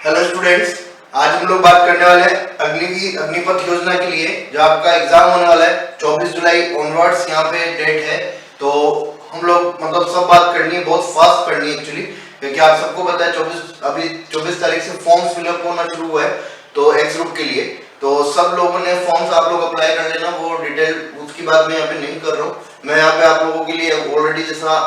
Hello students, आज हम लोग बात करने वाले हैं अग्निपथ योजना के लिए जो आपका एग्जाम होने वाला है 24 जुलाई ऑनवर्ड्स। यहाँ पे डेट है, तो हम लोग सब बात करनी है, बहुत फास्ट करनी है एक्चुअली, क्योंकि आप सबको पता है 24 तारीख से फॉर्म्स फिलअप होना शुरू हुआ है तो एक्स ग्रुप के लिए। तो सब लोगों ने फॉर्म्स आप लोग अप्लाई कर लेना, वो डिटेल उसकी बात मैं यहाँ पे नहीं कर रहा हूँ। मैं यहाँ पे आप लोगों के लिए ऑलरेडी जैसा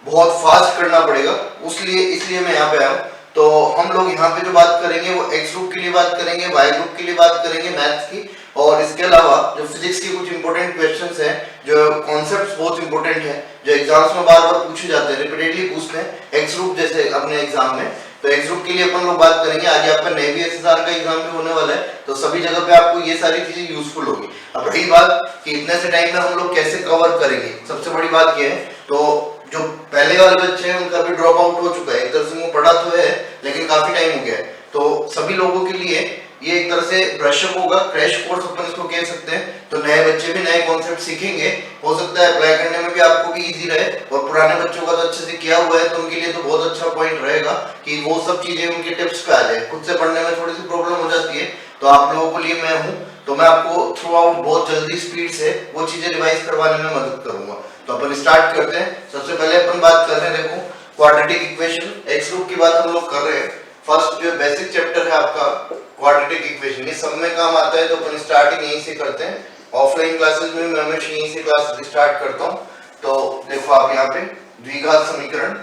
बहुत फास्ट करना पड़ेगा इसलिए मैं यहाँ पे आया हूँ। तो हम लोग यहाँ पे जो बात करेंगे वो एक्स ग्रुप के लिए बात करेंगे, वाई ग्रुप के लिए बात करेंगे मैथ्स की, और इसके अलावा जो फिजिक्स के कुछ इंपॉर्टेंट क्वेश्चंस हैं, जो कॉन्सेप्ट्स बहुत इंपॉर्टेंट हैं, जो एग्जाम्स में बार बार पूछे जाते हैं, रिपीटेडली पूछते हैं एक्स ग्रुप जैसे अपने एग्जाम में। तो एक्स ग्रुप के लिए अपन लोग बात करेंगे। आज आपका नेवी एसएसआर का एग्जाम भी होने वाला है, तो सभी जगह पे आपको ये सारी चीजें यूजफुल होगी। अब रही बात कि इतने से टाइम में हम लोग कैसे कवर करेंगे, सबसे बड़ी बात ये है, तो जो पहले वाले बच्चे हैं उनका भी ड्रॉप आउट हो चुका है, एक तरह से वो पढ़ा तो है लेकिन काफी टाइम हो गया है। तो सभी लोगों के लिए ये एक तरह से ब्रशअप होगा, क्रैश कोर्स अपन इसको कह सकते हैं। तो नए बच्चे भी नए कॉन्सेप्ट सीखेंगे, हो सकता है अप्लाई करने में भी आपको भी इजी रहे, और पुराने बच्चों का तो अच्छे से किया हुआ है तो उनके लिए तो बहुत अच्छा पॉइंट रहेगा कि वो सब चीजें उनके टिप्स पे आ जाए। खुद से पढ़ने में थोड़ी सी प्रॉब्लम हो जाती है, तो आप लोगों के लिए मैं हूँ, तो मैं आपको थ्रू आउट बहुत जल्दी स्पीड से वो चीजें रिवाइज करवाने में मदद करूंगा। तो अपन स्टार्ट करते हैं। सबसे पहले अपन बात कर रहे हैं, देखो क्वाड्रेटिक इक्वेशन, एक्स ग्रुप की बात हम लोग कर रहे हैं। फर्स्ट जो बेसिक चैप्टर है आपका क्वाड्रेटिक इक्वेशन, ये सब में काम आता है, तो अपन स्टार्टिंग यहीं से करते हैं। ऑफलाइन क्लासेस में मैं हमेशा यहीं से क्लास स्टार्ट करता हूँ। तो देखो आप यहाँ पे द्विघात समीकरण,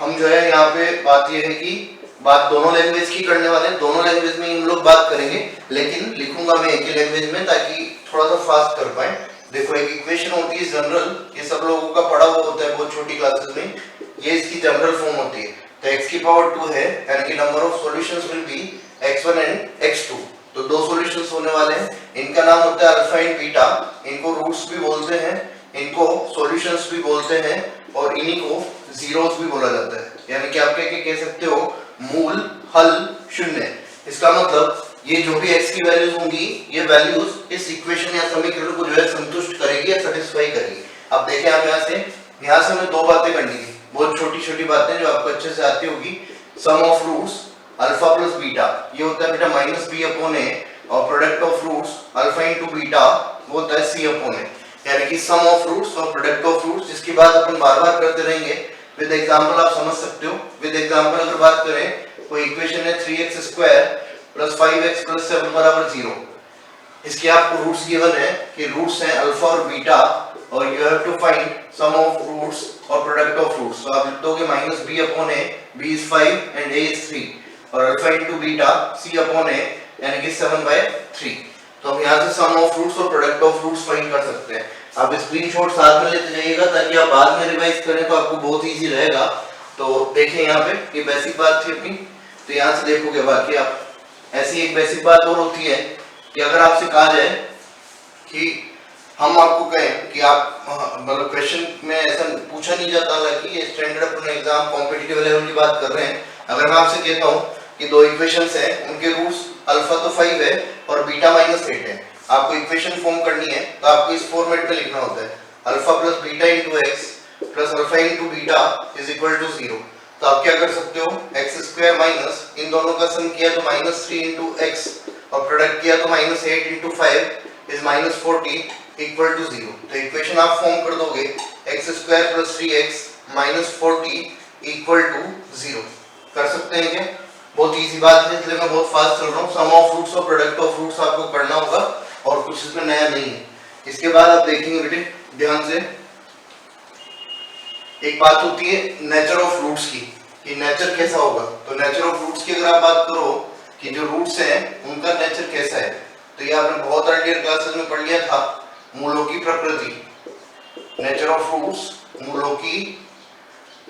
हम जो है यहाँ पे बात ये है कि बात दोनों लैंग्वेज की करने वाले हैं, दोनों लैंग्वेज में हम लोग बात करेंगे, लेकिन लिखूंगा मैं एक ही लैंग्वेज में ताकि थोड़ा सा फास्ट कर पाए। देखो एक इक्वेशन होती है जनरल, ये सब लोगों का पढ़ा हुआ होता है बहुत छोटी क्लासेस में, ये इसकी जनरल फॉर्म होती है। तो x की पावर 2 है, यानी कि number of solutions will be x1 and x2। तो दो सॉल्यूशंस होने वाले हैं, इनका नाम होता है अल्फा एंड बीटा, इनको रूट्स भी बोलते हैं, इनको सॉल्यूशंस भी बोलते हैं, और इन्हीं को जीरोस भी बोला जाता है। यानी कि आप क्या कह सकते हो, मूल, हल, शून्य। इसका मतलब ये जो भी x की वैल्यूज होंगी, ये वैल्यूज इस इक्वेशन या समीकरण को जो है संतुष्ट करेगी या सेटिस्फाई करेगी। अब देखें आप यहाँ से हमें दो बातें करनी थी, बहुत छोटी छोटी बातें जो आपको अच्छे से आती होगी। Sum of roots alpha plus beta, ये होता है बेटा माइनस बी अपॉन ए, और product of roots alpha into beta वो होता है सी अपॉन ए। यानी कि सम ऑफ रूट्स और प्रोडक्ट ऑफ रूट्स, जिसकी बात अपन बार बार करते रहेंगे। विद एग्जांपल आप समझ सकते हो। विद एग्जांपल अगर बात करें, कोई इक्वेशन है 3x square plus 5x plus 7 बराबर 0। इसके आपको रूट्स गिवन है कि रूट्स हैं अल्फा और बीटा, और you have to find sum of roots और प्रोडक्ट ऑफ रूट्स। तो आप लिख दोगे minus B upon A, B is 5 and A is 3, और alpha into beta C upon A, यानी कि 7/3। तो हम यहाँ से सम ऑफ रूट्स और प्रोडक्ट ऑफ रूट्स फाइंड कर सकते हैं। आप स्क्रीनशॉट साथ में लेते जाइएगा ताकि आप बाद में रिवाइज करें तो आपको बहुत इजी रहेगा। तो देखें यहाँ पे ये बेसिक बात थी अपनी, तो यहाँ से देखोगे बाकी आप ऐसी एक बेसिक बात और होती है कि अगर आपसे कहा जाए कि हम आपको कहें कि आप क्वेश्चन में ऐसा पूछा नहीं जाता है कि ये स्टैंडर्ड अपना एग्जाम कॉम्पिटिटिव लेवल की बात कर रहे हैं। अगर मैं आपसे कहता हूँ कि दो इक्वेशंस हैं, उनके रूट्स अल्फा तो 5 है और बीटा -8 है, आपको इक्वेशन फॉर्म करनी है, तो आपको इस फॉर्मेट में लिखना होता है, alpha plus beta into x plus alpha into beta is equal to 0। तो आप क्या कर सकते हो, एक्स स्क्वायर माइनस, इन दोनों का सम किया तो -3 इंटू एक्स, और प्रोडक्ट किया तो -8 इंटू 5 इज -40 इक्वल टू 0। तो इक्वेशन आप फॉर्म कर दोगे, x square plus 3x -40 equal to 0। कर सकते हैं क्या? बहुत इजी बात है, इसलिए मैं बहुत फास्ट चल रहा हूँ। सम ऑफ रूट्स और प्रोडक्ट ऑफ रूट्स आपको करना होगा, और कुछ इसमें नया नहीं है। इसके बाद आप देखेंगे बेटे ध्यान से, एक बात होती है नेचर ऑफ रूट्स की, कि नेचर कैसा होगा। तो नेचर ऑफ रूट्स की अगर आप बात करो कि जो रूट्स हैं उनका नेचर कैसा है, तो ये आपने बहुत अर्लियर क्लासेस में पढ़ लिया था, मूलों की प्रकृति। नेचर ऑफ रूट्स, मूलों की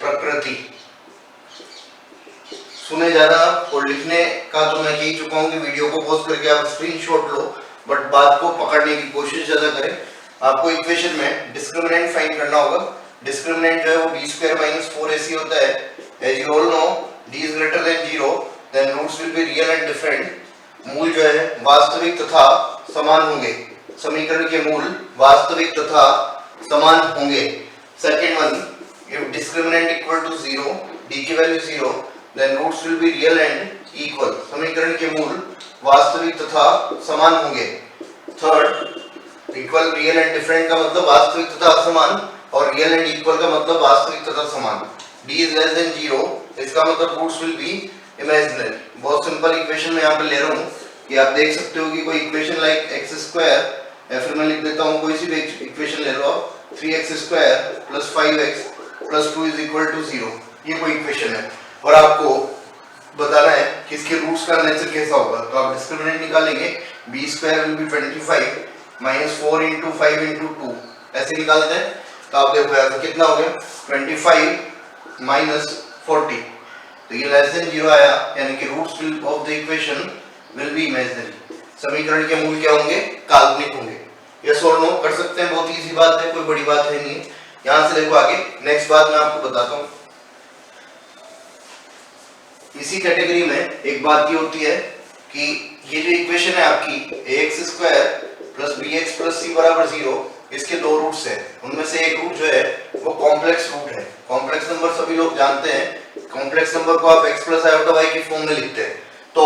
प्रकृति। सुने जाना और लिखने का तो मैं कह चुका हूँ कि वीडियो को पॉज करके आप स्क्रीनशॉट लो, बट बात को पकड़ने की कोशिश ज्यादा करें। आपको इक्वेशन में डिस्क्रिमिनेंट फाइंड करना होगा। डिस्क्रिमिनेंट जो है वो b स्क्वायर माइनस 4ac होता है। As you all know, d is greater than 0, then roots will be real and different. मूल जो है वास्तविक तथा समान होंगे, समीकरण के मूल वास्तविक तथा समान होंगे। Second one, if discriminant equal to 0, d की value 0, then roots will be real and equal. समीकरण के मूल वास्तविक तथा समान होंगे। Third, equal, real and different का मतलब वास्तविक तथा असमान, और रियल एंड इक्वल का मतलब वास्तविक तथा समान। d इज लेस देन 0, इसका मतलब रूट्स विल बी इमेजिनरी। बहुत सिंपल इक्वेशन मैं यहाँ पे ले रहा हूँ कि आप देख सकते हो कि कोई इक्वेशन लाइक x स्क्वायर, या फिर मैं लिख देता हूँ कोई सी भी इक्वेशन ले लो आप, 3x square plus 5x plus 2 is equal to 0, ये कोई इक्वेशन है और आपको बताना है कि इसके रूट्स का नेचर कैसा होगा। तो आप डिस्क्रिमिनेंट निकालेंगे, b square will be 25 minus 4 into 5 into 2, ऐसे निकालते हैं। तो आप देखो यार कितना हो गया, 25 माइनस 40, तो ये लेस देन 0 आया, यानी कि roots of the equation will be imaginary. समीकरण के मूल क्या होंगे, काल्पनिक होंगे। यस और नो कर सकते हैं, बहुत इजी बात है, कोई बड़ी बात है नहीं। यहां से देखो आगे नेक्स्ट बात मैं आपको बताता हूं। इसी कैटेगरी में एक बात ये होती है कि ये जो इक्वेशन है आपकी ax square plus bx plus c बराबर 0, इसके दो रूट्स हैं। उनमें से एक रूट जो है वो कॉम्प्लेक्स रूट है। कॉम्प्लेक्स नंबर सभी लोग जानते हैं, कॉम्प्लेक्स नंबर को आप x प्लस आयोटा y की फॉर्म में लिखते हैं। तो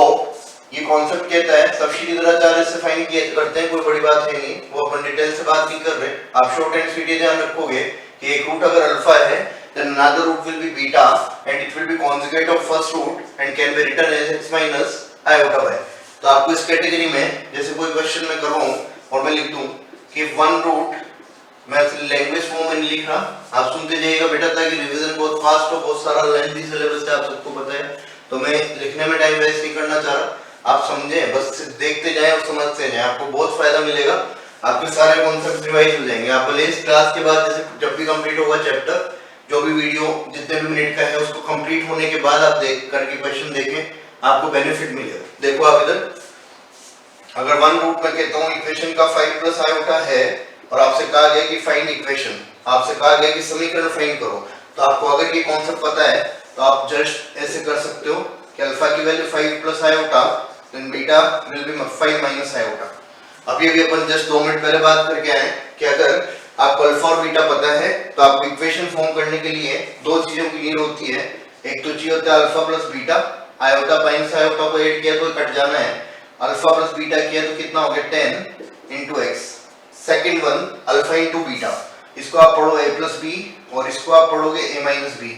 ये कॉन्सेप्ट कहता है, सब श्रीधराचार्य से फाइंड किए करते हैं, कोई बड़ी बात है नहीं, वो अपन डिटेल से बात नहीं कर रहे। आप शॉर्ट एंड स्वीट ये ध्यान रखोगे कि एक रूट अगर अल्फा है, then another root will be beta and it will be conjugate of first root and can be written as x minus iota y। तो आपको इस कैटेगरी में जैसे कोई क्वेश्चन मैं कर रहा हूँ और मैं लिख दूं कि वन रूट, मैं लैंग्वेज फॉर्म में नहीं लिख रहा, आप सुनते जाइएगा बेटा ताकि रिवीजन बहुत फास्ट हो, बहुत सारा लेंथी सिलेबस है, आप सबको पता है, तो मैं लिखने में टाइम वेस्ट नहीं करना चाह रहा। आप समझें, बस देखते जाएं और समझते जाएं, आपको बहुत फायदा मिलेगा, आपके सारे कॉन्सेप्ट रिवाइज हो जाएंगे। आप भले इस क्लास के बाद जैसे जब भी कंप्लीट होगा चैप्टर, जो भी वीडियो जितने भी मिनट का है उसको कंप्लीट होने के बाद आप देख करके क्वेश्चन देखें, आपको बेनिफिट मिलेगा। देखो आप इधर, अगर वन रूट में कहता हूँ इक्वेशन का 5 प्लस आयोटा है और आपसे कहा गया कि फाइंड इक्वेशन, आपसे कहा गया कि समीकरण फाइंड करो, तो आपको अगर ये कॉन्सेप्ट पता है तो आप जस्ट ऐसे कर सकते हो कि अल्फा की value 5 plus iota, then beta will be 5 minus iota. अभी अभी अपन जस्ट 2 मिनट पहले बात करके आए कि अगर आपको अल्फा और बीटा पता है तो आपको इक्वेशन फॉर्म करने के लिए दो चीजों की नीड होती है। एक तो चीज होता है alpha plus beta, iota minus iota को ऐड किया तो कट जाना है, अल्फा प्लस बीटा किया तो कितना हो गया 10 into x। Second one alpha into beta, इसको आप पढ़ो a प्लस बी और इसको आप पढ़ोगे a माइनस बी।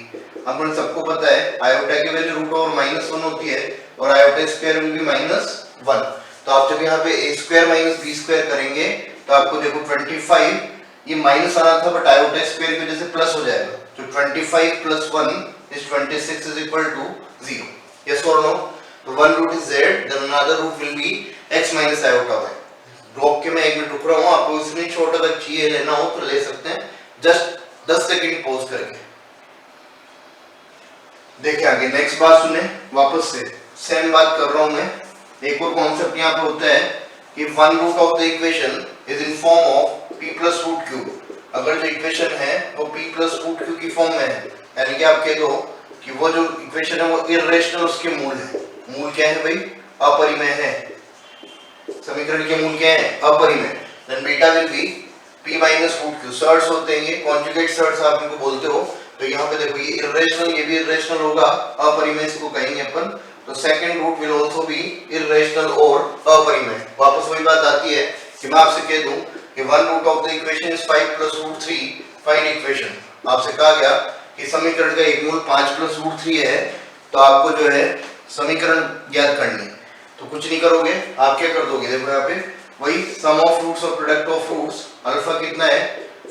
अपन सबको पता है आयोटा की वैल्यू रूट ओवर -1 होती है और आयोटा स्क्वायर विल बी -1। तो आप जब यहाँ पे a square minus B square करेंगे तो आपको देखो 25, ये माइनस आना था बट आयोटा स्क्वायर की वजह से प्लस हो जाएगा, तो 25 plus 1 is 26 is equal to 0। Yes और नो? तो one root is z, then another root will be x minus iota y। रोक के मैं 1 मिनट रुक रहा हूँ, आपको इसमें छोटा अगर चाहिए लेना हो तो ले सकते हैं, जस्ट 10 सेकंड पॉज करके। देखिए आगे नेक्स्ट बात सुने, वापस से सेम बात कर रहा हूँ मैं। एक और कॉन्सेप्ट यहाँ पे होता है कि one root of the equation is in form of p plus root cube. अगर जो इक्वेशन है वो p प्लस रूट क्यूब की फॉर्म में है, यानी कि आप कह दो कि वो जो इक्वेशन है वो इर्रेशनल उसके मूल है। मूल क्या है भाई? अपरिमेय है। समीकरण के मूल क्या है? अपरिमेय। Then beta will be p minus root cube. Surds होते हैं ये, कॉन्जुगेट सर्ट्स आप इनको बोलते हो। तो यहाँ पे देखो ये इर्रेशनल, ये भी इर्रेशनल होगा, अपरिमेय इसको कहेंगे अपन। तो second root will also be irrational और अपरिमेय। वापस वही बात आती है कि मैं आपसे कह दूं कि one root of the equation is 5 plus root 3, find equation. आपसे कहा गया कि समीकरण का एक मूल 5 प्लस रूट 3 है, तो आपको जो है समीकरण ज्ञात करनी है। तो कुछ नहीं करोगे, आप क्या कर दोगे, देखो यहाँ पे वही सम ऑफ रूट्स और प्रोडक्ट ऑफ रूट्स। अल्फा कितना है?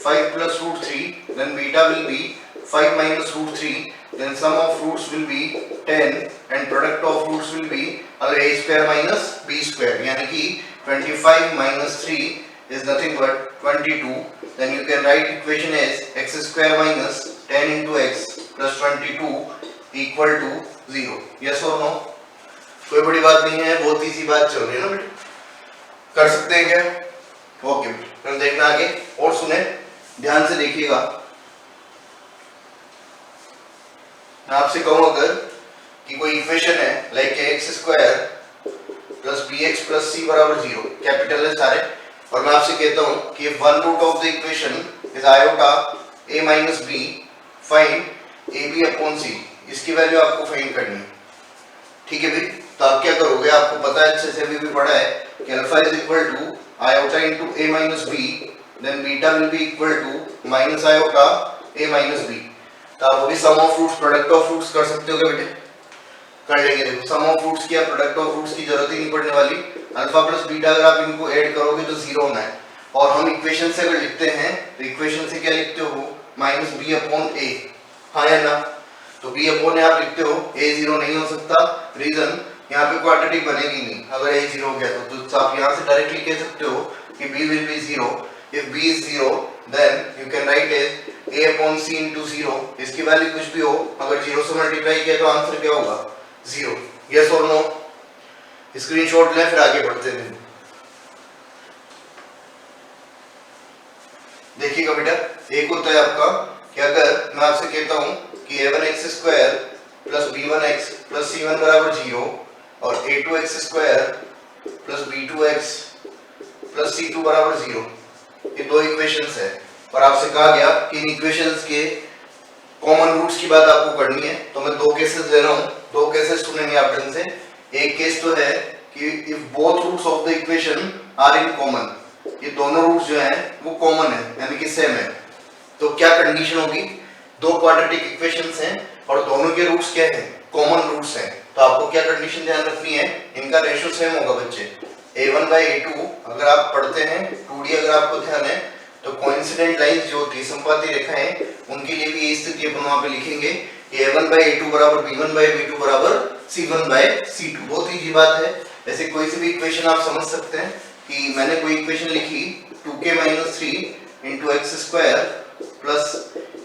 5 plus root 3, then beta will be 5 minus root 3, then sum of roots will be 10 and product of roots will be a square minus b square, यानी कि 25 minus 3 is nothing but 22. Then you can write equation as x square minus 10 into x plus 22 equal to 0. Yes or no? कोई बड़ी बात नहीं है, बहुत easy बात चल रही है ना बेटे, कर सकते हैं क्या? ओके बेटे, फिर देखना आगे और सुने, ध्यान से देखिएगा। मैं आपसे कहूँ अगर कि कोई इक्वेशन है like X square plus B X plus C बराबर 0, कैपिटल है सारे, और मैं आपसे कहता हूँ कि one root of the equation is iota A minus B, find A B upon C. इसकी वैल्यू आपको फाइंड करनी है। ठीक है भाई, तो आप क्या करोगे, आपको पता है अच्छे से अभी भी पढ़ा है कि alpha is equal to iota into a minus b, then beta will be equal to minus iota a minus b। तो आप अभी sum of roots product of roots कर सकते हो क्या बेटे? कर लेंगे। देखो सम ऑफ रूट्स की प्रोडक्ट ऑफ रूट्स की जरूरत ही नहीं पड़ने वाली। अल्फा प्लस बीटा अगर आप इनको ऐड करोगे तो जीरो होना है, और हम इक्वेशन से अगर लिखते हैं तो इक्वेशन से क्या लिखते हो, माइनस बी अपॉन ए, हाँ या ना? तो b अपॉन ए आप लिखते हो, a जीरो नहीं हो सकता, रीजन यहाँ पे क्वाड्रेटिक बनेगी नहीं अगर a जीरो हो गया तो आप यहाँ से डायरेक्टली कह सकते हो कि b will be zero. If b is zero then you can write as a upon c into zero. इसकी वैल्यू कुछ भी हो, अगर जीरो से मल्टीप्लाई किया तो आंसर क्या होगा, जीरो। यस और नो? स्क्रीनशॉट लें फिर आगे बढ़ते हैं। देखिएगा बेटा, एक होता है आपका कि अगर मैं आपसे कहता हूं कि a1x square plus b1x plus c1 बराबर जीरो और a2x square plus b2x plus c2 बराबर जीरो, ये दो इक्वेशंस है और आपसे कहा गया कि इन इक्वेशंस के कॉमन रूट्स की बात आपको करनी है। तो मैं दो केसेस ले रहा हूं, दो केसेस सुनेंगे आप ढंग से। एक केस तो है कि if both roots of the equation are in common, ये दोनों रूट्स जो हैं वो कॉमन है यानी कि सेम है, तो क्या कंडीशन होगी, दो क्वाड्रेटिक इक्वेशंस हैं और दोनों के रूट्स क्या हैं, कॉमन रूट्स हैं, तो आपको क्या कंडीशन ध्यान रखनी है, इनका रेशियो सेम होगा बच्चे। a1/a2 अगर आप पढ़ते हैं 2D, अगर आपको ध्यान है तो कोइंसिडेंट लाइंस जो होती है, संपाती रेखाएं, उनके लिए भी यही स्थिति अपन वहां पे लिखेंगे कि a1/a2 बराबर b1/b2 बराबर c1/c2। बहुत इजी बात है। ऐसे कोई सी भी इक्वेशन आप समझ सकते हैं कि मैंने कोई इक्वेशन लिखी 2k-3 into x square plus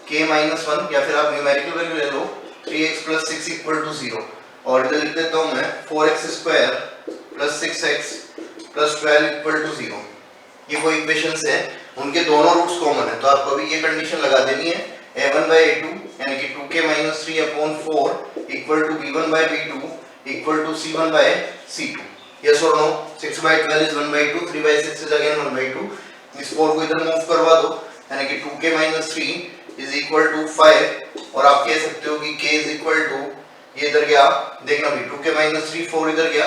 k-1, या फिर आप न्यूमेरिकल वैल्यू ले लो 3x + 6 = 0, और इधर लिख देता हूं मैं 4x square plus 6x plus 12 = 0। ये कोई इक्वेशंस है, उनके दोनों रूट्स कॉमन है, तो आपको अभी ये कंडीशन लगा देनी है a1/a2 यानी कि 2k-3/4 = b1/b2 = c1/c2। यस और नो? 6/12 is 1/2, 3/6 is again 1/2। इस 4 को इधर मूव करवा दो यानी कि 2k-3 = 5, और आप कह सकते हो कि k ये इधर गया, देखना भी 2k-3 4 इधर गया,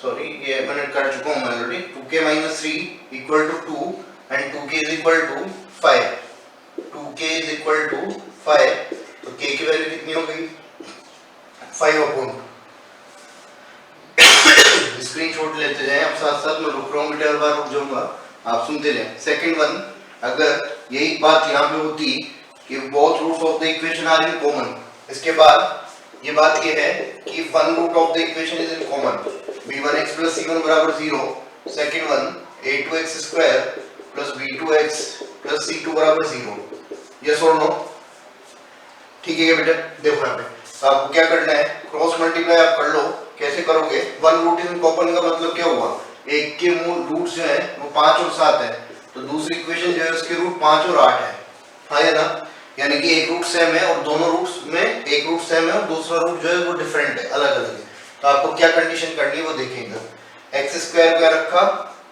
सॉरी ये मैंने कर चुका हूं मैं already. 2k-3 = 2 and 2k = 5, 2k = 5, तो k की वैल्यू कितनी हो गई, 5/2। स्क्रीनशॉट लेते जाएं आप, साथ साथ मैं रुक रहा हूं बेटा, हर बार रुक जाऊंगा, आप सुनते जाएं। सेकंड वन, अगर यही बात यहां पे होती कि both roots of the equation are in common, इसके बाद ये बात ये है कि one root of the equation is in common, b1x + c1 = 0। Second one, a2x square plus b2x plus c2 = 0। Yes और नो? ठीक है बेटा, देखो यहां पे तो आपको क्या करना है, क्रॉस मल्टीप्लाई आप कर लो। कैसे करोगे, वन रूट इन कॉमन का मतलब क्या हुआ, एक के मूल रूट्स जो है वो 5 और 7 है, तो दूसरी इक्वेशन जो है उसके रूट 5 और 8 है, हाँ या ना? यानी कि एक रूट सेम है और दोनों रूट्स में एक रूट सेम है और दूसरा रूट जो है वो डिफरेंट है, अलग अलग है। तो आपको क्या कंडीशन करनी है वो देखेंगे। एक्स स्क्वायर का रखा,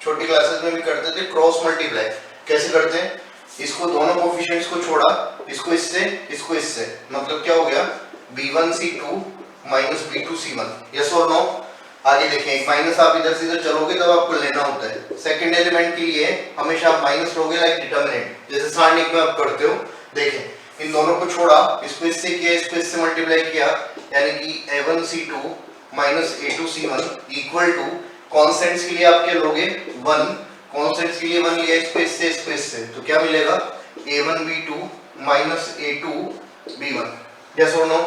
छोटी क्लासेस में भी करते थे क्रॉस मल्टीप्लाई। कैसे करते हैं, इसको दोनों कोएफिशिएंट्स को छोड़ा, इसको इससे, मतलब क्या हो गया, b1c2 - b2c1। यस और नो? आगे देखें, एक माइनस आप इधर से इधर चलोगे तब आपको लेना होता है। सेकंड एलिमेंट के लिए हमेशा आप माइनस लोगे लाइक डिटरमिनेंट, जैसे सारणिक में आप करते हो। देखें, इन दोनों को छोड़ा, इसको इससे किया, इसको इससे मल्टीप्लाई किया, यानी कि a1c2 - a2c1 = कांस्टेंट्स के लिए आप क्या लोगे 1, कांस्टेंट्स के लिए 1 लिया, इसको इससे, तो क्या मिलेगा, a1b2 - a2b1। यस और नो?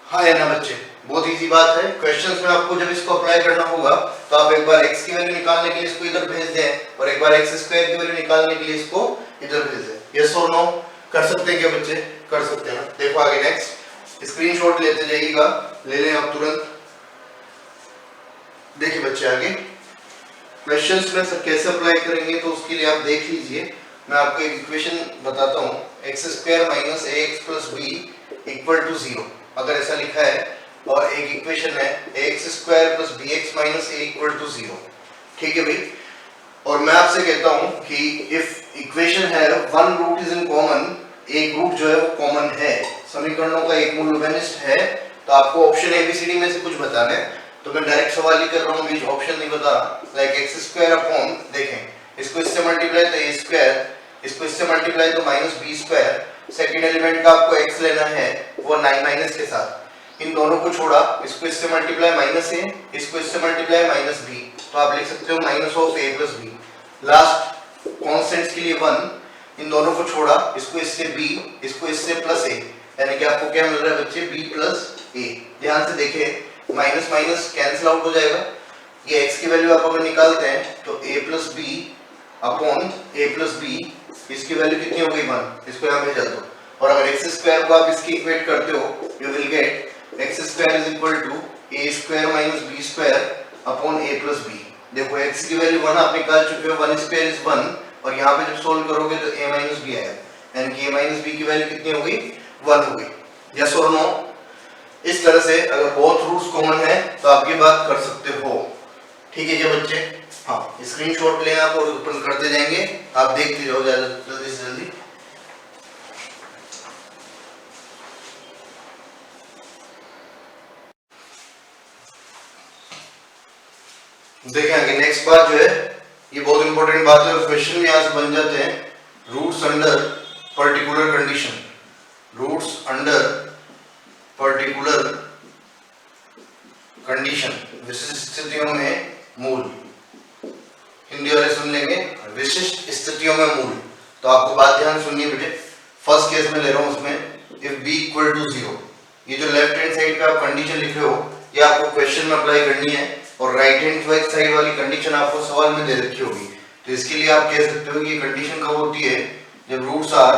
हाँ या ना बच्चे? बहुत इजी बात है। क्वेश्चंस में आपको जब इसको अप्लाई करना होगा तो आप एक बार x की वैल्यू निकालने के लिए इसको इधर भेज दें और एक बार x² की वैल्यू निकालने के लिए इसको इधर भेज दें। यस और नो? कर सकते हैं क्या बच्चे? कर सकते हैं ना? देखो आगे नेक्स्ट, स्क्रीनशॉट लेते जाइएगा, ले लें आप तुरंत। देखिए बच्चे आगे क्वेश्चंस में सर कैसे अप्लाई करेंगे तो उसके लिए आप देख लीजिए। मैं आपको एक इक्वेशन बताता हूँ, x² - ax + b = 0, अगर ऐसा लिखा है, और एक इक्वेशन है ax² + bx - a = 0। ठीक है भाई, और मैं आपसे कहता हूं कि इफ इक्वेशन है one root is in common, एक रूट जो है वो कॉमन है, समीकरणों का एक मूल वेनिस्ट है, तो आपको ऑप्शन एबीसीडी में से कुछ बताना है। तो मैं डायरेक्ट सवाल ही कर रहा हूँ, बीच ऑप्शन नहीं बता रहा। लाइक एक्स स्क्वायर अपॉन, देखें इसको इससे मल्टीप्लाई तो ए स्क्वायर, इसको इससे मल्टीप्लाई तो minus B square. Second element का आपको एक्स लेना है वो 9 माइनस के साथ, इन दोनों को छोड़ा, इसको इससे मल्टीप्लाई माइनस ए, इसको इससे मल्टीप्लाई माइनस बी, तो आप लिख सकते हो minus of A plus B. Last constants के लिए 1, इन दोनों को छोड़ा, इसको इससे b, इसको इससे प्लस a, यानी कि आपको क्या मिल रहा है बच्चे b प्लस a। ध्यान से देखिए माइनस माइनस कैंसिल आउट हो जाएगा, ये x की वैल्यू आप अगर निकालते हैं तो a plus B upon a plus B, इसकी वैल्यू कितनी हो गई 1, इसको यहाँ भेज दो। और अगर एक्स स्क्वायर को आप इसकी इक्वेट करते हो, you will get x square is equal to a square minus b square upon a plus B. देखो x की वैल्यू 1 आप निकाल चुके हो, 1 स्क्वायर इज 1, और यहाँ पे जब सोल्व करोगे तो a माइनस बी आएगा, यानी कि a माइनस बी की वैल्यू कितनी हो गई, 1 हो गई। यस और नो? इस तरह से अगर बहुत रूट्स कॉमन है तो आप ये बात कर सकते हो। ठीक है क्या बच्चे? हाँ, स्क्रीनशॉट लें आप और ओपन करते जाएंगे, आप देखते जाओ जल्दी से जल्दी। देखें आगे नेक्स्ट बात जो है, ये बहुत इंपॉर्टेंट बात है और क्वेश्चन में यहाँ से बन जाते हैं। Roots under particular condition, roots under particular condition, विशिष्ट स्थितियों में मूल। हिंदी वाले सुन लेंगे, विशिष्ट स्थितियों में मूल। तो आपको बात ध्यान सुनिए बेटे। फर्स्ट केस में ले रहा हूँ, उसमें इफ b इक्वल टू 0, ये जो लेफ्ट हैंड साइड पे आप कंडीशन लिख रहे हो ये आपको क्वेश्चन में अप्लाई करनी है, और राइट हैंड साइड वाली कंडीशन आपको सवाल में दे रखी होगी। तो इसके लिए आप कह सकते हो कि ये कंडीशन कब होती है, जब roots are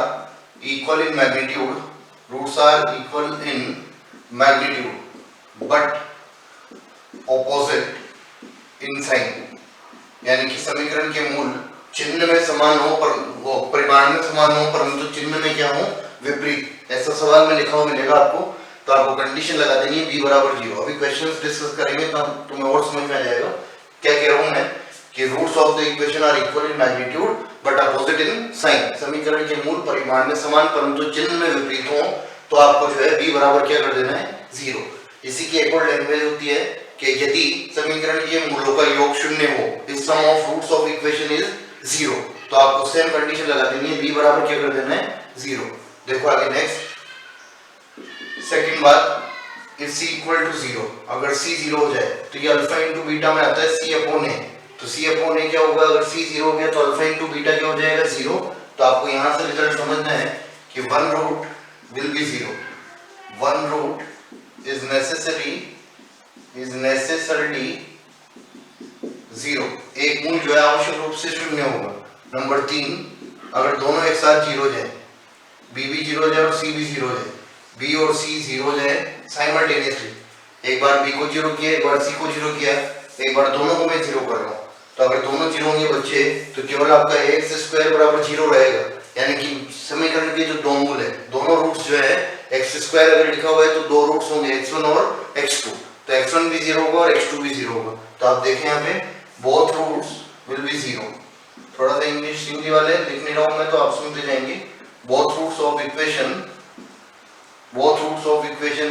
equal in magnitude, roots are equal in magnitude but opposite in sign, यानी कि समीकरण के मूल चिन्ह में समान हो पर वो परिमाण में समान हो परंतु चिन्ह में क्या हो, विपरीत। ऐसा सवाल में लिखा हुआ मिलेगा आपको, तो आपको कंडीशन लगा देनी है b बराबर 0। अभी क्वेश्चंस डिस्कस करेंगे तो तुम्हें और समझ में आ जाएगा क्या कह रहा हूं मैं, कि roots of the equation are equal in magnitude but opposite in sign. समीकरण के मूल परिमाण में समान परंतु चिन्ह में विपरीत हो, तो आपको जो है b बराबर क्या कर देना है, 0। इसी की एक और लैंग्वेज होती है कि यदि समीकरण के मूलों का योग 0 हो, इस sum of roots of equation is 0, तो आपको सेम कंडीशन लगा देनी है, b बराबर क्या कर देना है, 0। देखो आगे नेक्स्ट सेकंड बात, if c इक्वल टू 0, अगर c 0 हो जाए तो ये अल्फा इंटू बीटा में आता है c अपॉन a, तो c अपॉन a क्या होगा, अगर c 0 हो गया तो अल्फा इंटू बीटा क्या हो जाएगा, 0। तो आपको यहाँ से रिजल्ट समझना है कि one root will be 0, one root is necessarily 0, एक मूल जो है आवश्यक रूप से 0 होगा। नंबर 3, अगर दोनों एक साथ 0 जाए, b भी 0 जाए और c भी 0 जाए, b और c 0 जाए साइमल्टेनियसली, एक बार b को 0 किया, एक बार c को 0 किया, एक बार दोनों को मैं 0 कर रहा हूँ, तो अगर दोनों 0 होंगे बच्चे तो केवल आपका x स्क्वायर बराबर 0 रहेगा, यानी कि समीकरण के जो दो मूल है, दोनों रूट्स जो है x स्क्वायर अगर लिखा हुआ है तो दो रूट्स होंगे x1 और x2, तो x1 भी 0 होगा और x2 भी 0 होगा। तो आप देखें यहाँ पे बोथ रूट्स विल बी 0। थोड़ा सा इंग्लिश हिंदी वाले लिख नहीं रहा हूँ मैं, तो आप सुनते जाएंगे। Both roots of equation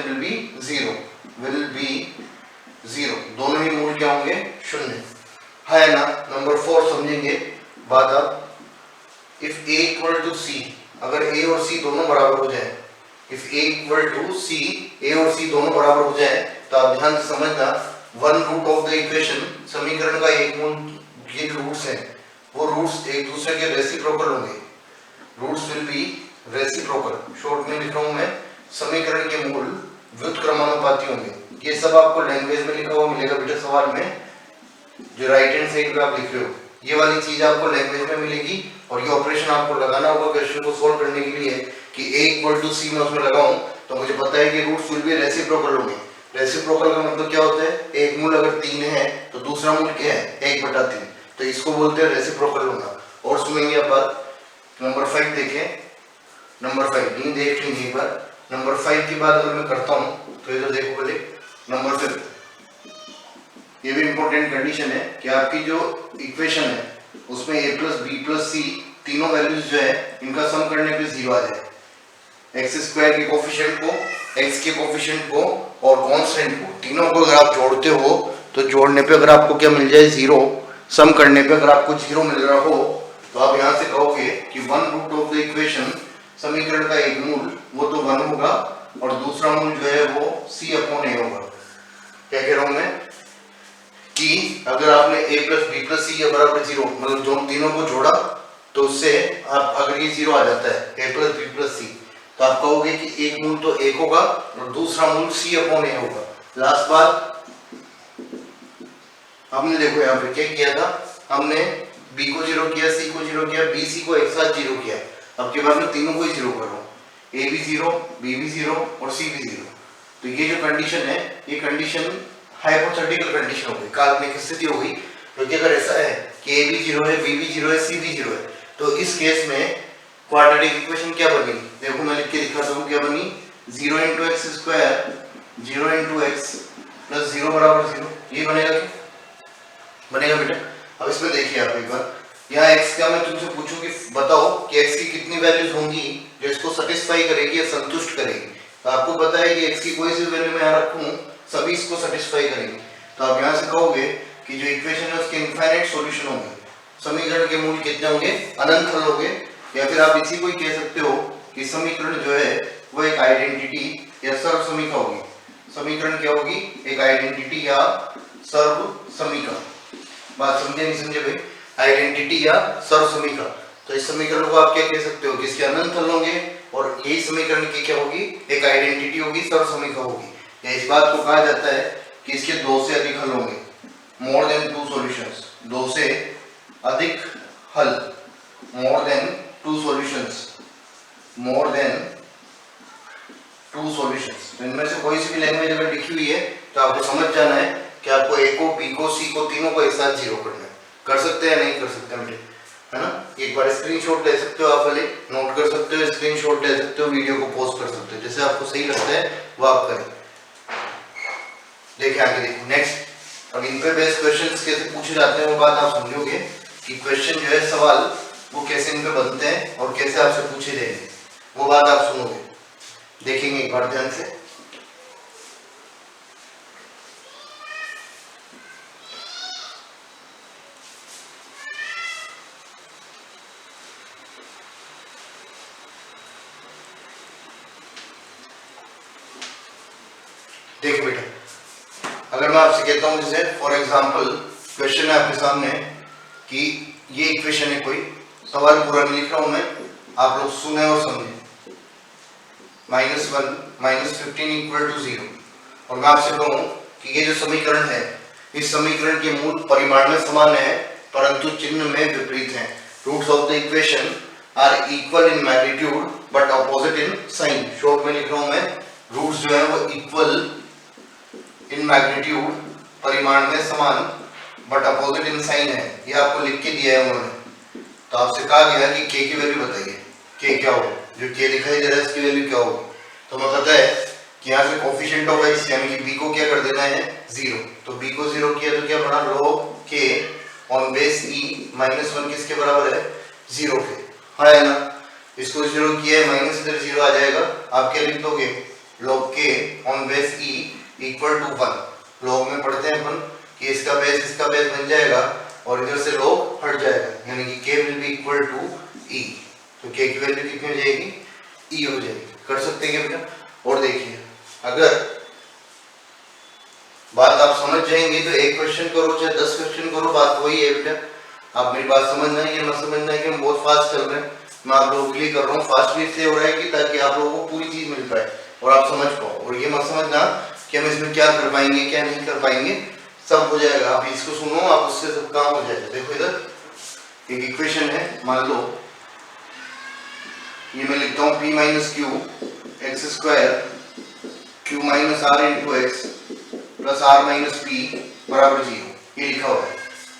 will be 0, दोनों ही मूल क्या होंगे, 0 है ना। नंबर 4 समझेंगे बात आप। If a equal to c, अगर a और c दोनों बराबर हो जाए, if a equal to c, a और c दोनों बराबर हो जाए, तो आप ध्यान से समझना, one root of the equation, समीकरण का एक मूल, ये जो रूट्स हैं वो रूट्स एक दूसरे के रेसिप्रोकल होंगे, roots will be reciprocal. Short में लिख रहा हूं मैं, समीकरण के मूल व्युत्क्रमानुपाती होंगे। ये सब आपको लैंग्वेज में लिखा हुआ मिलेगा बेटा सवाल में, जो राइट हैंड साइड पे आप लिख रहे हो, ये वाली चीज आपको लैंग्वेज में मिलेगी, और ये ऑपरेशन आपको लगाना होगा क्वेश्चन को सोल्व करने के लिए कि a इक्वल टू c में उसमें लगाऊं, तो मुझे पता है कि रूट्स विल बी रेसिप्रोकल होंगे। रेसिप्रोकल का मतलब क्या होता है, एक मूल अगर 3 है तो दूसरा मूल क्या है, 1/3, तो इसको बोलते हैं रेसिप्रोकल होना। और सुनेंगे आप बात। नंबर 5 देखें, नंबर 5 नहीं देख लेंगे एक बार। नंबर 5 की बात अगर मैं करता हूँ तो इधर देखो पहले, नंबर 5 ये भी इंपॉर्टेंट कंडीशन है कि आपकी जो इक्वेशन है उसमें a प्लस बी प्लस सी तीनों वैल्यूज जो है इनका सम करने पे 0 आ जाए। एक्स स्क्वायर के कोफिशिएंट को, एक्स के कोफिशिएंट को और कांस्टेंट को, तीनों को अगर आप जोड़ते हो तो जोड़ने पे अगर आपको क्या मिल जाए 0, सम करने पे अगर आपको 0 मिल रहा हो तो आप यहाँ से कहोगे कि 1 रूट ऑफ द इक्वेशन, समीकरण का एक मूल वो तो 1 होगा और दूसरा मूल जो है वो c अपॉन a होगा। क्या कह रहा हूं मैं कि अगर आपने a plus B plus C बराबर 0 मतलब दोनों तीनों को जोड़ा तो उससे आप अगर ये 0 आ जाता है a प्लस बी प्लस सी तो आप कहोगे कि एक मूल तो 1 होगा और दूसरा मूल c अपॉन a होगा। लास्ट बार हमने देखो यहाँ पे क्या किया था, हमने b को 0 किया, c को 0 किया, b c को एक साथ 0 किया। अब के बाद में तीनों को ही 0 कर रहा हूँ, a भी 0, b भी 0 और c भी 0। तो ये जो कंडीशन है ये कंडीशन हाइपोथेटिकल कंडीशन हो गई, काल्पनिक स्थिति हो गई, क्योंकि अगर ऐसा है कि a भी 0 है, b भी 0 है, c भी 0 है तो इस केस में क्वाड्रेटिक इक्वेशन क्या बनी, देखो मैं लिख के दिखाता हूँ क्या बनी, 0 × x स्क्वायर 0 × x प्लस 0 बराबर 0, ये बनेगा क्या, बनेगा बेटा। अब इसमें देखिए आप एक बार, यहाँ x का मैं तुमसे पूछूं कि बताओ कि x की कितनी वैल्यूज होंगी जो इसको सेटिस्फाई करेगी या संतुष्ट करेगी, तो आपको पता है कि x की कोई सी वैल्यू मैं यहाँ रखूं सभी इसको सेटिस्फाई करेंगे। तो आप यहाँ से कहोगे कि जो इक्वेशन है उसके इनफाइनाइट सॉल्यूशन होंगे, समीकरण के मूल कितने होंगे, अनंत हल होंगे, या फिर आप इसी को ही कह सकते हो कि समीकरण जो है वो एक आइडेंटिटी या सर्व समीका होगी। समीकरण क्या होगी, एक आइडेंटिटी या सर्व समीका। बात समझे नहीं समझे भाई, आइडेंटिटी या सर्व समीका। तो इस समीकरण को आप क्या कह सकते हो कि इसके अनंत हल होंगे और यही समीकरण की क्या होगी, एक आइडेंटिटी होगी, सर्व समीका होगी। या इस बात को कहा जाता है कि इसके 2 से अधिक हल होंगे, मोर देन 2 सॉल्यूशंस, 2 से अधिक हल, more than 2 solutions, more than 2 solutions. तो इनमें से कोई सी भी लैंग्वेज अगर लिखी हुई है तो आपको समझ जाना है कि आपको a को, b को, c को, तीनों को एक साथ 0 करना है। कर सकते हैं नहीं कर सकते बेटे, है ना। एक बार स्क्रीनशॉट ले सकते हो, आप वाले नोट कर सकते हो, स्क्रीनशॉट ले सकते हो, वीडियो को पॉज कर सकते हो, जैसे आपको सही लगता है वो आप करें। देखिए आगे देखो नेक्स्ट, अब इन पे बेस्ड क्वेश्चंस कैसे पूछे जाते हैं वो बात आप समझोगे कि क्वेश्चन जो है सवाल वो कैसे इन पे बनते हैं और कैसे आपसे पूछे जाएंगे, वो बात आप सुनोगे, देखेंगे एक बार ध्यान से। देखिए बेटा, अगर मैं आपसे कहता हूं जैसे फॉर एग्जांपल क्वेश्चन है आपके सामने कि ये इक्वेशन है, कोई सवाल पूरा नहीं लिख रहा हूं मैं, आप लोग सुने और समझें। -1 -15 = 0 और मैं आपसे कहूं कि ये जो समीकरण है इस समीकरण के मूल परिमाण में समान है परंतु चिन्ह में विपरीत हैं। Roots of the equation are equal in magnitude but opposite in sign. Short में लिख रहा हूं मैं, रूट्स जो है वो इक्वल इन मैग्नीट्यूड, परिमाण में समान, बट अपोजिट इन साइन है, ये आपको लिख के दिया है उन्होंने। तो आपसे कहा गया कि k की वैल्यू बताइए, k क्या होगा, जो k दिखाई दे रहा है इसकी वैल्यू क्या होगी। तो हमें पता है कि यहाँ से कोफिशिएंट ऑफ x यानी कि b को क्या कर देना है 0, तो b को 0 किया तो क्या बना log k on base e -1 किसके बराबर है 0 के, हाँ है ना। इसको 0 किया है माइनस इधर 0 आ जाएगा, आप क्या लिख दोगे log k on base e equal to 1। log में पढ़ते हैं अपन कि इसका बेस बन जाएगा और इधर से log हट जाएगा, यानी कि k will be equal to e। तो k की वैल्यू कितनी हो जाएगी e हो जाएगी। कर सकते हैं बेटा। और देखिए अगर बात आप समझ जाएंगे तो एक क्वेश्चन करो चाहे 10 क्वेश्चन करो, बात वही है बेटा। आप मेरी बात समझना है या ना समझना है कि हम बहुत फास्ट चल रहे हैं, मैं आप लोगों के लिए कर रहा हूँ फास्ट भी इसलिए हो रहा है कि ताकि आप लोगों को पूरी चीज मिल पाए और आप समझ पाओ। और ये मत समझना कि हम इसमें क्या कर पाएंगे क्या नहीं कर पाएंगे, सब हो जाएगा। आप इसको सुनो, आप उससे सब काम हो जाएगा। देखो इधर एक इक्वेशन है, मान लो ये मैं लिखता हूँ p - q x square q - r into x plus r - p बराबर 0, ये लिखा हुआ है।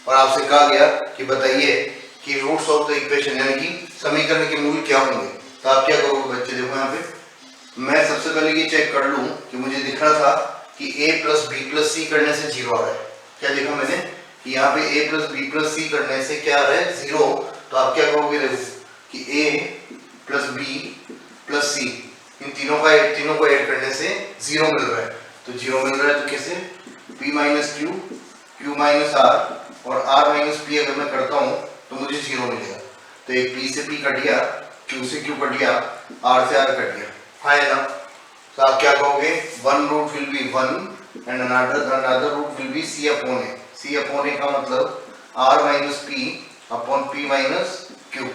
और आपसे कहा गया कि बताइए कि रूट्स ऑफ द इक्वेशन यानी कि समीकरण के मूल क्या होंगे। तो आप क्या करोगे बच्चे, देखो यहाँ पे मैं सबसे पहले ये चेक कर लूं कि मुझे दिख रहा था कि a + b + c करने से 0 आ रहा है। क्या देखा मैंने कि यहाँ पे a + b + c करने से क्या आ रहा है 0। तो आप क्या कहोगे देखो कि a + b + c इन तीनों को ऐड करने से 0 मिल रहा है। तो 0 मिल रहा है तो कैसे, p minus Q, q minus r और r माइनस p अगर मैं करता हूँ तो मुझे 0 मिलेगा। तो एक p से p कट गया, q से q कट गया, r से r कट गया, हाँ है ना। तो आप क्या कहोगे, one root will be 1 and another root will be c upon a। c upon a का मतलब r minus p upon p minus q,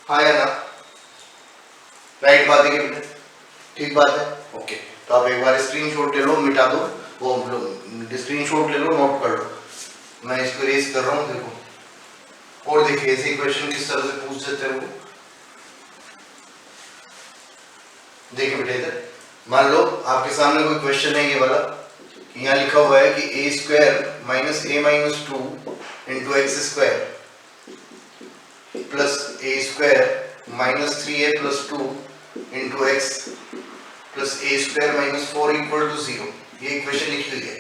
हाँ है ना। राइट बात है कि ठीक बात है, ओके। तो आप एक बार स्क्रीनशॉट ले लो, मिटा दो वो, स्क्रीनशॉट ले लो, नोट कर लो। मैं इसको रेस कर रहा हूँ, देखो। और देखिए ऐसे क्वेश्चन किस तरह से पूछ देते हैं वो। देखिए बेटा इधर मान लो आपके सामने कोई क्वेश्चन है ये वाला, कि यहाँ लिखा हुआ है कि A square minus A minus 2 into X square plus A square minus 3a plus 2 into x plus A square minus 4 equal to 0। ये इक्वेशन लिखी हुई है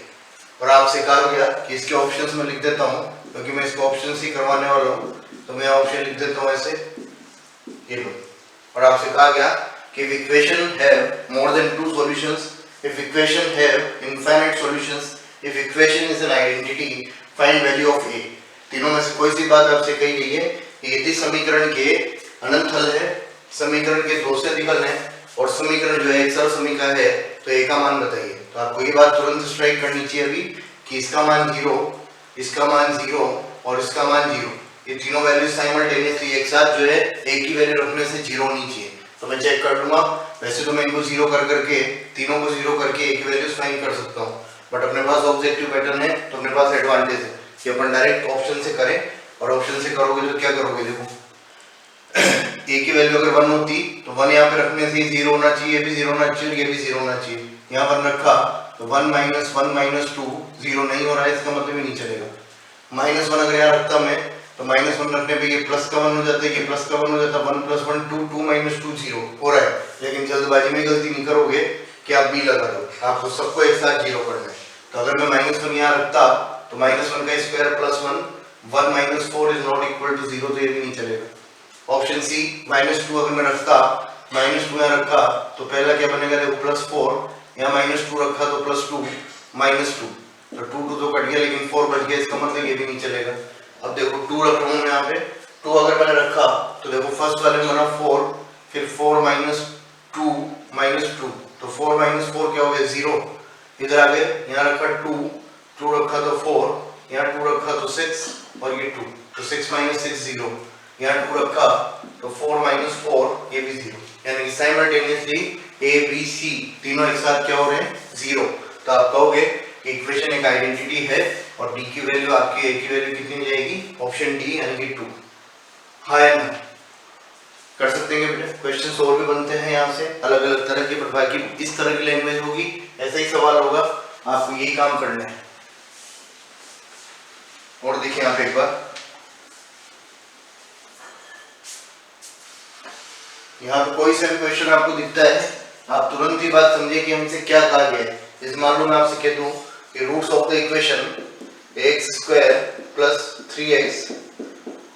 और आपसे कहा गया कि इसके ऑप्शंस में लिख देता हूँ, क्योंकि मैं इसको ऑप्शन ही करवाने वाला हूँ। तो मैं ऑप्शन लिख देता हूँ ऐसे, ये लो। और आपसे कहा गया कि if equation have more than 2 solutions, if equation have infinite solutions, if equation is an identity, find value of a। तीनों में से कोई सी बात आपसे कही गई है कि यदि समीकरण के अनंत हल है, समीकरण के दो से अधिक हल है और समीकरण जो है एक सरल समीकरण है, तो a का मान बताइए। तो आपको ये बात तुरंत स्ट्राइक करनी चाहिए अभी कि इसका मान 0, इसका मान 0 और इसका मान 0, ये तीनों वैल्यू साइमल्टेनियसली एक साथ जो है एक ही वैल्यू रखने से 0 होनी चाहिए। तो मैं चेक कर लूंगा, वैसे तो मैं इनको 0 कर करके तीनों को 0 करके एक ही वैल्यूज फाइंड कर सकता हूँ, बट अपने पास ऑब्जेक्टिव पैटर्न है तो अपने पास एडवांटेज है कि अपन डायरेक्ट ऑप्शन से करें। और ऑप्शन से करोगे तो क्या करोगे, देखो ए की वैल्यू अगर 1 होती तो 1 यहाँ पे रखने से 0 होना चाहिए, ये भी 0 होना चाहिए और ये भी 0 होना चाहिए। यहाँ पर रखा तो 1 माइनस 1 माइनस 2 0 नहीं हो रहा है, इसका मतलब ही नहीं चलेगा। माइनस 1 अगर यहाँ रखता मैं तो माइनस 1 रखने पे ये प्लस का 1 हो जाता है, ये प्लस का 1 हो जाता है, 1 प्लस 1 2, 2 माइनस 2 0 हो रहा है। लेकिन जल्दबाजी में गलती नहीं करोगे कि आप बी लगा दो, आपको सबको एक साथ 0 करना है। तो अगर मैं माइनस 1 यहाँ रखता तो माइनस 1 का square plus 1 minus 4 is not equal to 0, तो ये भी नहीं चलेगा। ऑप्शन सी माइनस 2 अगर मैं रखता, माइनस 2 यहाँ रखा तो पहला क्या बनेगा, देखो प्लस 4, यहाँ माइनस 2 रखा तो प्लस 2 माइनस 2, तो 2 तो कट गया लेकिन 4 बच गया, इसका मतलब ये भी नहीं चलेगा। अब देखो 2 रख रहा हूँ मैं यहाँ पे, 2 अगर मैंने रखा तो देखो फर्स्ट वाले में बना 4, फिर 4 माइनस 2 माइनस 2, तो 4 माइनस 4 क्या हो गया 0, इधर आ गए। यहाँ रखा 2 रखा तो 4, यहाँ 2 रखा तो 6 और ये 2, तो 6 माइनस 6 0, यहाँ 2 रखा तो 4 माइनस 4 ये भी 0, यानी कि साइमल्टेनियसली ए बी सी तीनों एक साथ क्या हो रहे हैं 0। तो आप कहोगे कि इक्वेशन एक आइडेंटिटी है और डी की वैल्यू आपकी ए की वैल्यू कितनी जाएगी, ऑप्शन डी यानी कि 2, हाँ या ना। कर सकते हैं बेटा, क्वेश्चंस और भी बनते हैं यहाँ से अलग अलग तरह के, पर बाकी इस तरह की लैंग्वेज होगी, ऐसा ही सवाल होगा, आपको यही काम करना है। और देखिए आप एक बार यहाँ पे कोई सा भी क्वेश्चन आपको दिखता है, आप तुरंत ही बात समझिए कि हमसे क्या कहा गया है। जैसे मान लो मैं आपसे कह दूं कि roots of the equation x square plus 3x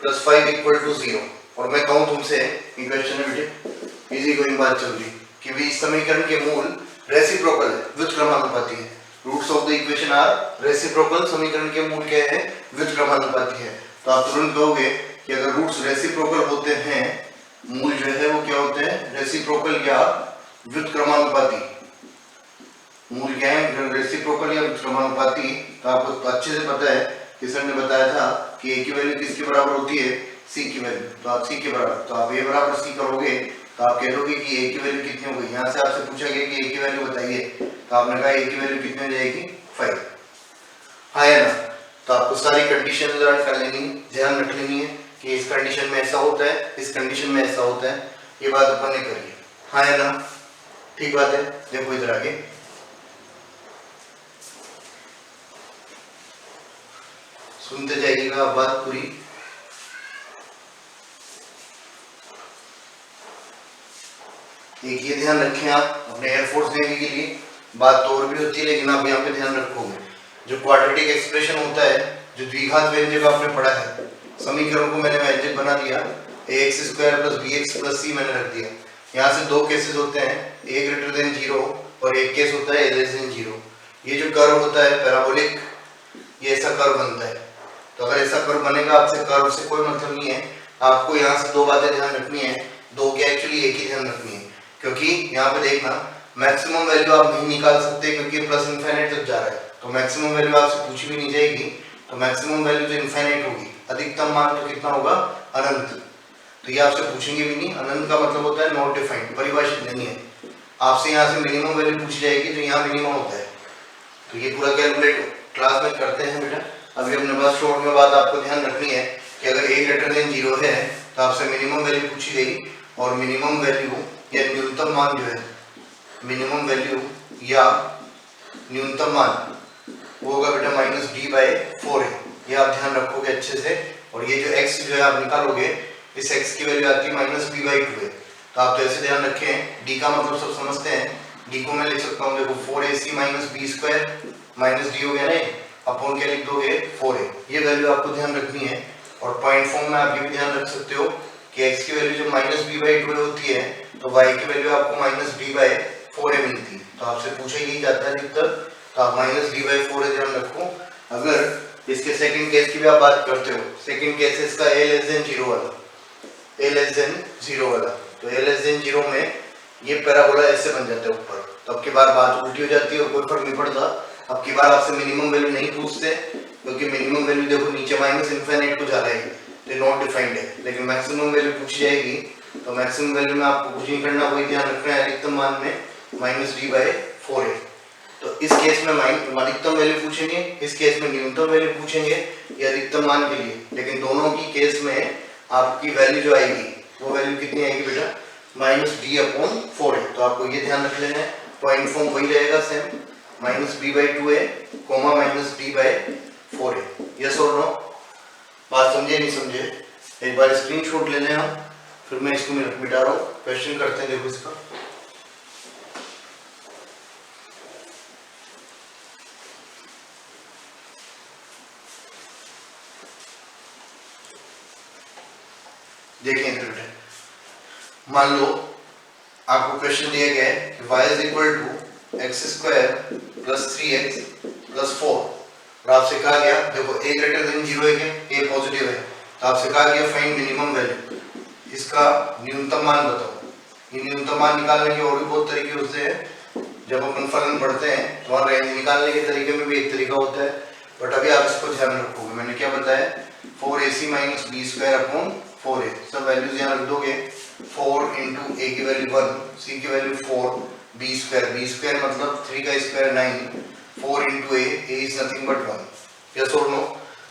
plus 5 equal to 0, और मैं कहूँ तुमसे इक्वेशन में बेटे इजी गोइंग बात चल रही कि भी इस समीकरण के मूल रेसिप्रोकल है, व्युत्क्रमानुपाती है। Roots of the equation are reciprocal, समीकरण के मूल क्या है, व्युत्क्रमानुपाती है। तो आप तुरंत कहोगे कि अगर रूट्स रेसिप्रोकल होते हैं, मूल जो है वो क्या होते हैं रेसिप्रोकल या व्युत्क्रमानुपाती। मूल क्या है, रेसिप्रोकल या व्युत्क्रमानुपाती। तो आपको अच्छे से पता है कि सर ने बताया था कि ए की वैल्यू किसके बराबर होती है, सी की वैल्यू। तो आप सी के बराबर, तो आप ए बराबर सी करोगे तो आप कह दोगे कि ए की वैल्यू कितनी होगी। यहाँ से आपसे पूछा गया कि ए की वैल्यू बताइए, तो आपने कहा ए की वैल्यू कितनी हो जाएगी 5, हाँ या ना। तो आपको सारी कंडीशन लर्न कर लेनी, ध्यान रख लेनी है कि इस कंडीशन में ऐसा होता है, इस कंडीशन में ऐसा होता है, ये बात अपन ने करी है, हाँ या ना। ठीक बात है। देखो इधर आगे सुनते जाइएगा बात पूरी। एक ये ध्यान रखें आप अपने एयरफोर्स नेवी के लिए, बात तो और भी होती है लेकिन आप यहाँ पे ध्यान रखोगे, जो क्वाड्रेटिक एक्सप्रेशन होता है, जो द्विघात व्यंजक आपने पढ़ा है, समीकरण को मैंने व्यंजक बना दिया, ax square plus bx plus c मैंने रख दिया। यहाँ से दो केसेस होते हैं, ए ग्रेटर देन 0 और एक केस होता है ए लेस देन 0। ये जो कर्व होता है पैराबोलिक, ये ऐसा कर्व बनता है। तो अगर ऐसा कर्व बनेगा, आपसे कर्व से कोई मतलब नहीं है, आपको यहाँ से दो बातें ध्यान रखनी है, दो क्या एक्चुअली एक ही ध्यान रखनी है, क्योंकि यहाँ पे देखना मैक्सिमम वैल्यू आप नहीं निकाल सकते क्योंकि प्लस इनफाइनाइट तक जा रहा है, तो मैक्सिमम वैल्यू आपसे पूछी भी नहीं जाएगी, तो मैक्सिमम वैल्यू तो इनफाइनाइट होगी, अधिकतम मान तो कितना होगा, अनंत। तो ये आपसे पूछेंगे भी नहीं, अनंत का मतलब होता है नॉट डिफाइंड, परिभाषित नहीं है। आपसे यहाँ से मिनिमम वैल्यू पूछी जाएगी तो यहाँ मिनिमम होता है, तो ये पूरा कैलकुलेट क्लास में करते हैं बेटा। अभी अपने पास शॉर्ट में बात आपको ध्यान रखनी है कि अगर a ग्रेटर देन 0 है तो आपसे मिनिमम वैल्यू पूछी गई, और मिनिमम वैल्यू या न्यूनतम मान जो है, मिनिमम वैल्यू या न्यूनतम मान वो होगा बेटा -d/4 है, ये आप ध्यान रखोगे अच्छे से। और ये जो x जो है आप निकालोगे, इस x की वैल्यू आती है -b/2 है, तो आप तो ऐसे ध्यान रखें, d का मतलब सब समझते हैं, d को मैं लिख सकता हूँ, देखो 4ac - b² माइनस डी हो गया नहीं, अपॉन क्या लिख दोगे 4a, ये वैल्यू आपको ध्यान रखनी है। और पॉइंट फॉर्म में आप ये भी ध्यान रख सकते हो कि x की वैल्यू जब -b/2 होती है तो y की वैल्यू आपको -d/4a मिलती है, तो आपसे पूछा ही जाता है अधिकतर, तो आप -d/4a ध्यान रखो। अगर इसके सेकंड केस की भी आप बात करते हो, सेकंड केस है इसका a लेस देन 0 वाला, a लेस देन 0 वाला, तो a लेस देन 0 में ये पैराबोला ऐसे बन जाता है ऊपर, तो अब की बार बात उल्टी हो जाती है और कोई फर्क नहीं पड़ता। अब की बार आपसे मिनिमम वैल्यू नहीं पूछते क्योंकि मिनिमम वैल्यू देखो नीचे माइनस इनफाइनाइट को जा रहा है, तो नॉट डिफाइंड है, लेकिन मैक्सिमम वैल्यू पूछी जाएगी, तो मैक्सिमम वैल्यू में आपको कुछ नहीं करना, वही ध्यान रखना है, अधिकतम मान में -d/4 है। तो इस केस में अधिकतम वैल्यू पूछेंगे, इस केस में न्यूनतम वैल्यू पूछेंगे, ये अधिकतम मान के लिए, लेकिन दोनों की केस में आपकी वैल्यू जो आएगी वो वैल्यू कितनी आएगी बेटा, -d/4 है, तो आपको ये ध्यान रख लेना है। पॉइंट फॉर्म वही रहेगा सेम, -b/2 है, -d/4 है, यस और नो, बात समझे नहीं समझे, एक बार स्क्रीनशॉट ले लें हम, फिर मैं इसको मिटा रहा हूँ, क्वेश्चन करते हैं, देखो इसका। देखिए इधर बेटा, मान लो आपको क्वेश्चन दिया गया है कि y = x² + 3x + 4, और आपसे कहा गया, देखो a ग्रेटर देन 0 है क्या, a पॉजिटिव है, तो आपसे कहा गया फाइंड मिनिमम वैल्यू, इसका न्यूनतम मान बताओ। ये न्यूनतम मान निकालने के और भी बहुत तरीके होते हैं, जब अपन फलन पढ़ते हैं तो वहाँ रेंज निकालने के तरीके में भी एक तरीका होता है, बट अभी आप इसको ध्यान रखोगे, मैंने क्या बताया, 4ac - b² / 4a, सब वैल्यूज यहाँ रख दोगे, 4 × a की वैल्यू 1, c की वैल्यू 4, b² मतलब 3 का square 9, 4 × a is nothing but 1, yes or no,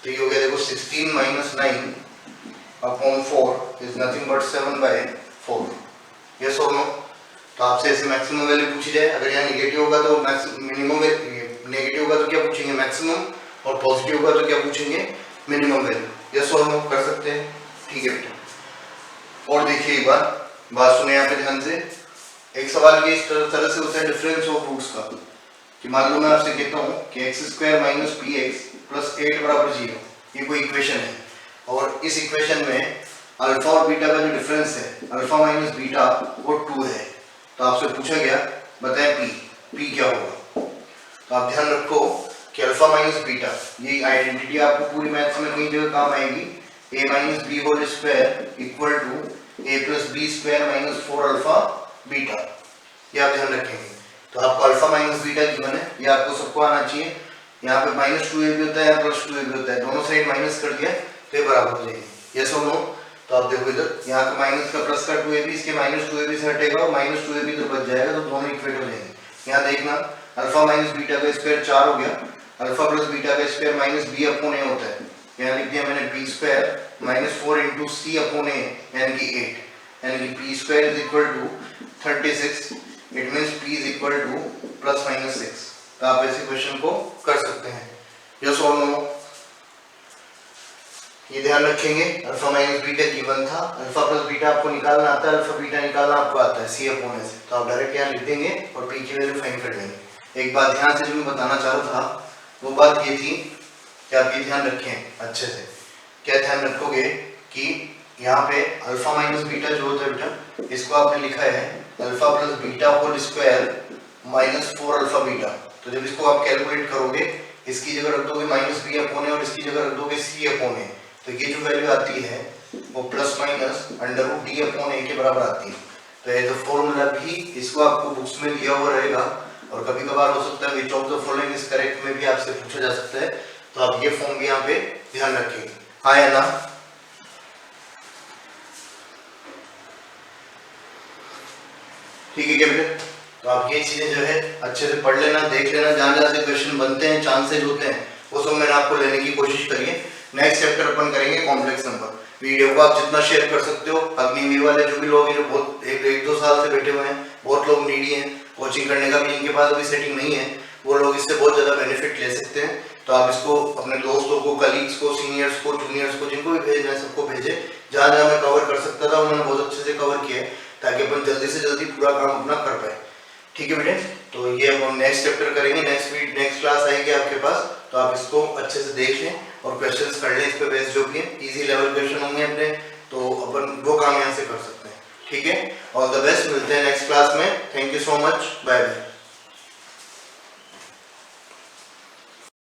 तो ये हो गया देखो 16 - 9/4 is nothing but 7/4, yes or no। तो आपसे ऐसे मैक्सिमम वैल्यू पूछी जाए, अगर यहाँ नेगेटिव होगा तो मिनिमम, नेगेटिव होगा तो क्या पूछेंगे मैक्सिमम, और पॉजिटिव होगा तो क्या पूछेंगे मिनिमम वैल्यू, यस और नो कर सकते हैं, ठीक है बेटा। और देखिए एक बात सुने यहाँ पे ध्यान से, एक सवाल ये इस तरह से होता है डिफरेंस ऑफ रूट्स का, कि मान लो मैं आपसे कहता हूँ कि x² - px + 8 = 0, ये कोई इक्वेशन है, और इस इक्वेशन में अल्फा और बीटा का जो डिफरेंस है, अल्फा - बीटा वो 2 है, तो आपसे पूछा गया बताएं p क्या होगा, तो आप ध्यान रखो कि अल्फा - बीटा, ये आइडेंटिटी आपको पूरी मैथ्स में कई जगह काम आएगी, a - b² = a + b² - 4α beta, ये आप ध्यान रखेंगे। तो आपको अल्फा - बीटा गिवन है, ये आपको सबको आना चाहिए, यहाँ पे -2a भी होता है, यहाँ +2a भी होता है, दोनों साइड माइनस कर दिया तो ये बराबर हो जाएगी, यस और नो। तो आप देखो इधर, यहाँ का माइनस का प्लस का 2ab, इसके -2ab से हटेगा और -2ab इधर बच जाएगा, तो दोनों इक्वेट हो जाएंगे। यहाँ देखना अल्फा - बीटा का स्क्वायर 4 हो गया, अल्फा + बीटा का स्क्वायर -b/a होता है, यहाँ लिख दिया मैंने b² - 4 × c/a यानी कि 8, यानी कि p² = 36, इट मींस p = ±6, तो आप ऐसे क्वेश्चन को कर सकते हैं, यस और नो, ये ध्यान रखेंगे। अल्फा - बीटा गिवन था, अल्फा + बीटा आपको निकालना आता है, अल्फा बीटा निकालना आपको आता है c/a से, तो आप डायरेक्ट यहाँ लिख देंगे और p की वैल्यू फाइंड कर लेंगे। एक बात ध्यान से जो मैं बताना चाह रहा था वो बात ये थी कि आप ये ध्यान रखें अच्छे से, क्या ध्यान रखोगे कि यहाँ पे अल्फा माइनस बीटा जो होता है बेटा, इसको आपने लिखा है alpha plus beta whole square minus 4 alpha beta. तो जब इसको आप कैलकुलेट करोगे, इसकी जगह रख दोगे माइनस बी अपॉन ए और इसकी जगह रख दोगे सी अपॉन ए, तो ये जो वैल्यू आती है वो plus minus under root D upon A के बराबर आती है। तो एज अ फॉर्मूला भी इसको आपको बुक्स में दिया हुआ रहेगा, और कभी कभार हो सकता है which of the following is correct में भी आपसे पूछा जा सकता है, तो आप ये फॉर्म भी यहाँ पे ध्यान रखेंगे। हाँ या ना? ठीक है क्या बेटे? तो आप ये चीजें जो है अच्छे से पढ़ लेना, देख लेना, जहां जहां से क्वेश्चन बनते हैं, चांसेस होते हैं, वो सब मैंने आपको लेने की कोशिश करी है। नेक्स्ट चैप्टर अपन करेंगे कॉम्प्लेक्स नंबर। वीडियो को आप जितना शेयर कर सकते हो, अग्निवीर वाले जो भी लोग हैं, जो बहुत एक दो साल से बैठे हुए हैं, बहुत लोग नीडी हैं, कोचिंग करने का भी इनके पास अभी सेटिंग नहीं है, वो लोग इससे बहुत ज्यादा बेनिफिट ले सकते हैं। तो आप इसको अपने दोस्तों को, कलीग्स को, सीनियर्स को, जूनियर्स को, जिनको भी भेजना है सबको भेजे। जहां जहां मैं कवर कर सकता था उन्होंने बहुत अच्छे से कवर किया है, ताकि अपन जल्दी से जल्दी पूरा काम अपना कर पाए। ठीक है बेटे? तो ये अब हम नेक्स्ट चैप्टर करेंगे, नेक्स्ट क्लास आएगी आपके पास, तो आप इसको अच्छे से देख लें और क्वेश्चंस कर लें इस पे बेस्ड, जो भी है इजी लेवल क्वेश्चन होंगे अपने, तो अपन वो काम यहाँ से कर सकते हैं। ठीक है? ऑल द बेस्ट, मिलते हैं नेक्स्ट क्लास में। Thank you so much, bye bye.